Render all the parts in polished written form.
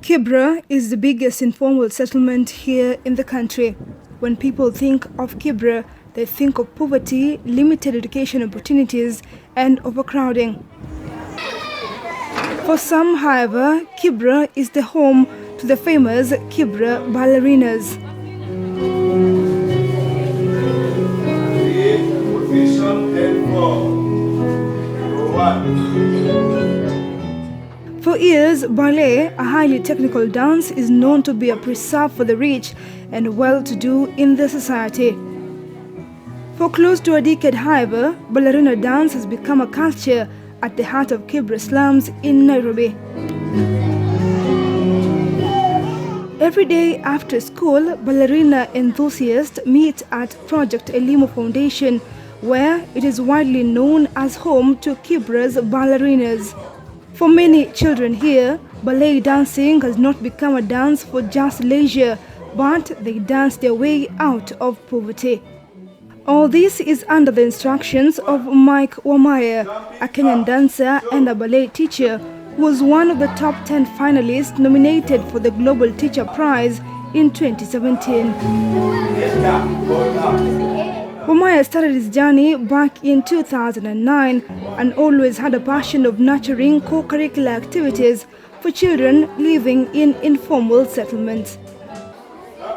Kibera is the biggest informal settlement here in the country. When people think of Kibera, they think of poverty, limited education opportunities, and overcrowding. For some, however, Kibera is the home to the famous Kibera Ballerinas. For years, ballet, a highly technical dance, is known to be a preserve for the rich and well-to-do in the society. For close to a decade, however, ballerina dance has become a culture at the heart of Kibera slums in Nairobi. Every day after school, ballerina enthusiasts meet at Project Elimu Foundation, where it is widely known as home to Kibera's ballerinas. For many children here, ballet dancing has not become a dance for just leisure, but they dance their way out of poverty. All this is under the instructions of Mike Wamaya, a Kenyan dancer and a ballet teacher, who was one of the top 10 finalists nominated for the Global Teacher Prize in 2017. Wamaya started his journey back in 2009 and always had a passion of nurturing co-curricular activities for children living in informal settlements.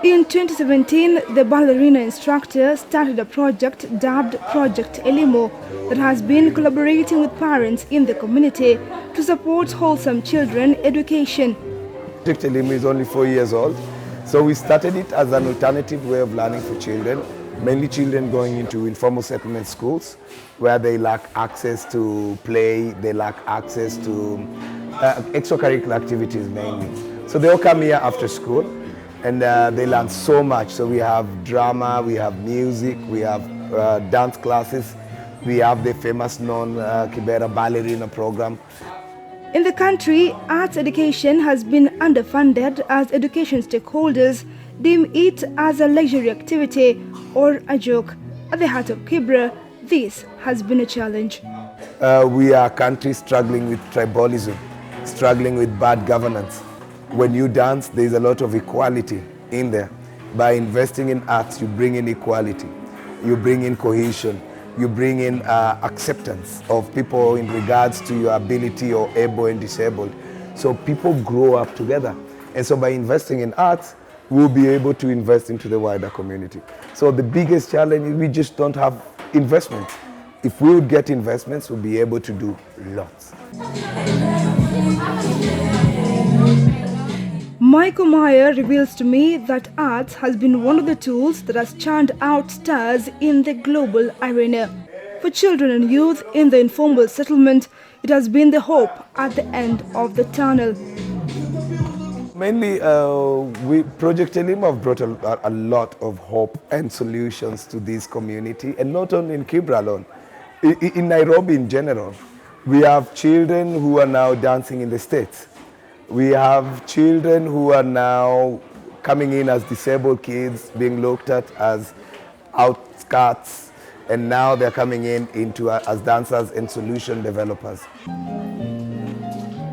In 2017, the ballerina instructor started a project dubbed Project Elimu that has been collaborating with parents in the community to support wholesome children education. Project Elimu is only 4 years old, so we started it as an alternative way of learning for children, mainly children going into informal settlement schools where they lack access to play, they lack access to extracurricular activities mainly. So they all come here after school and they learn so much. So we have drama, we have music, we have dance classes, we have the famous known Kibera Ballerina program. In the country, arts education has been underfunded as education stakeholders deem it as a luxury activity or a joke. At the heart of Kibera, this has been a challenge. We are a country struggling with tribalism, struggling with bad governance. When you dance, there's a lot of equality in there. By investing in arts, you bring in equality, you bring in cohesion, you bring in acceptance of people in regards to your ability or able and disabled. So people grow up together. And so by investing in arts, we'll be able to invest into the wider community. So the biggest challenge is we just don't have investments. If we would get investments, we'll be able to do lots. Michael Meyer reveals to me that arts has been one of the tools that has churned out stars in the global arena. For children and youth in the informal settlement, it has been the hope at the end of the tunnel. Mainly, Project Elimu have brought a lot of hope and solutions to this community, and not only in Kibera alone. In Nairobi in general, we have children who are now dancing in the States. We have children who are now coming in as disabled kids, being looked at as outcasts, and now they're coming in as dancers and solution developers.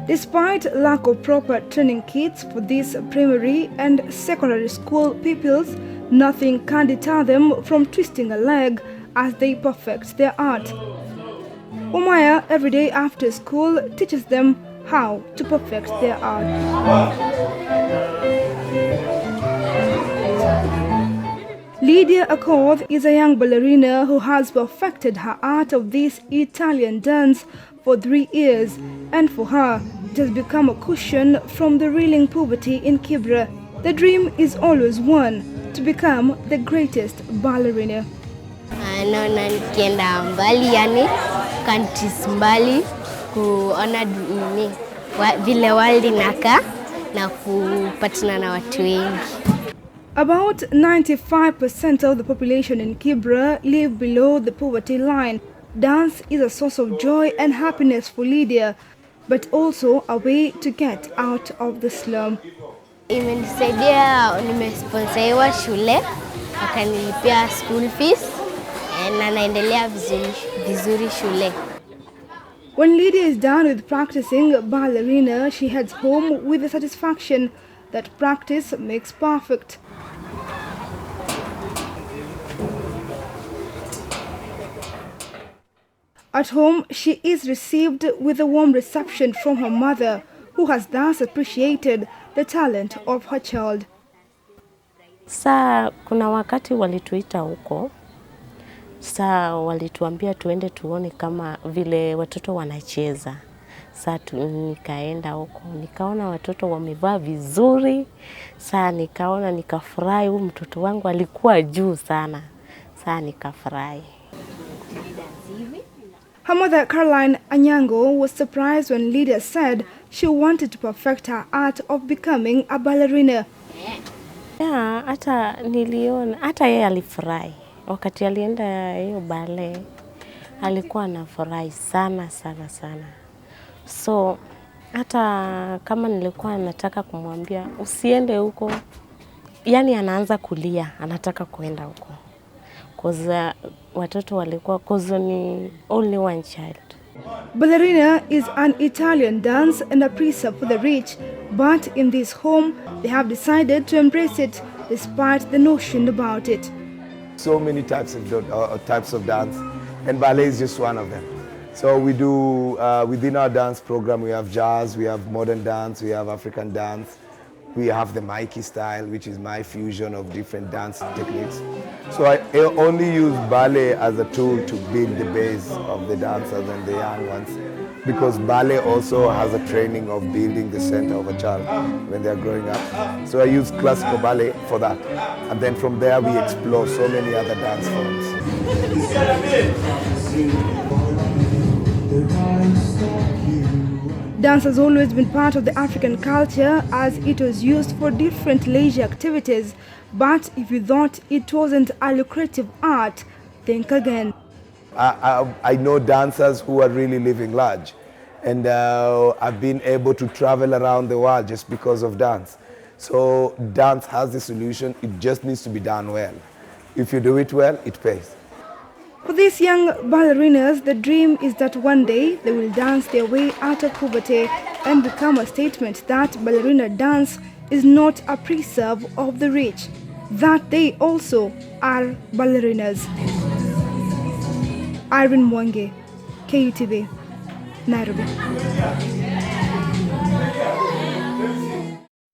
Despite lack of proper training kits for these primary and secondary school pupils, nothing can deter them from twisting a leg as they perfect their art. Omaya, every day after school, teaches them how to perfect their art. Lydia Accord is a young ballerina who has perfected her art of this Italian dance for 3 years, and for her, it has become a cushion from the reeling poverty in Kibera. The dream is always one, to become the greatest ballerina. Naona nikienda mbali, yani countries mbali, kuona vile world inakaa na kupatana na watu wengi. About 95% of the population in Kibera live below the poverty line. Dance is a source of joy and happiness for Lydia, but also a way to get out of the slum. Imenisaidia, nimesponsoriwa shule, wakanilipia school fees, na naendelea vizuri shule. When Lydia is done with practicing ballerina, she heads home with the satisfaction that practice makes perfect. At home, she is received with a warm reception from her mother, who has thus appreciated the talent of her child. Saa kuna wakati walituita huko. Saa walituambia tuende tuone kama vile watoto wanacheza. Saa nikaenda huko. Nikaona watoto wamevaa vizuri. Saa nikaona nikafurahi, huyu mtoto wangu alikuwa juu sana. Saa nikafurahi. Her mother, Caroline Anyango, was surprised when Lydia said she wanted to perfect her art of becoming a ballerina. Yeah, hata niliona, hata yeye alifurahi. Wakati alienda hiyo ballet, alikuwa anafurahi sana sana sana. So, hata kama nilikuwa nataka kumwambia usiende huko, yani anaanza kulia, anataka kuenda huko. Cause watoto walikuwa, cause ni only one child. Ballerina is an Italian dance and a precept for the rich, but in this home, they have decided to embrace it despite the notion about it. So many types of dance, and ballet is just one of them. So we do, within our dance program, we have jazz, we have modern dance, we have African dance, we have the Mikey style, which is my fusion of different dance techniques. So I only use ballet as a tool to build the base of the dancers and the young ones, because ballet also has a training of building the center of a child when they're growing up. So I use classical ballet for that. And then from there we explore so many other dance forms. Dance has always been part of the African culture as it was used for different leisure activities. But if you thought it wasn't a lucrative art, think again. I know dancers who are really living large, and I've been able to travel around the world just because of dance. So dance has the solution, it just needs to be done well. If you do it well, it pays. For these young ballerinas, the dream is that one day they will dance their way out of poverty and become a statement that ballerina dance is not a preserve of the rich, that they also are ballerinas. Irene Mwangi, KUTV, Nairobi.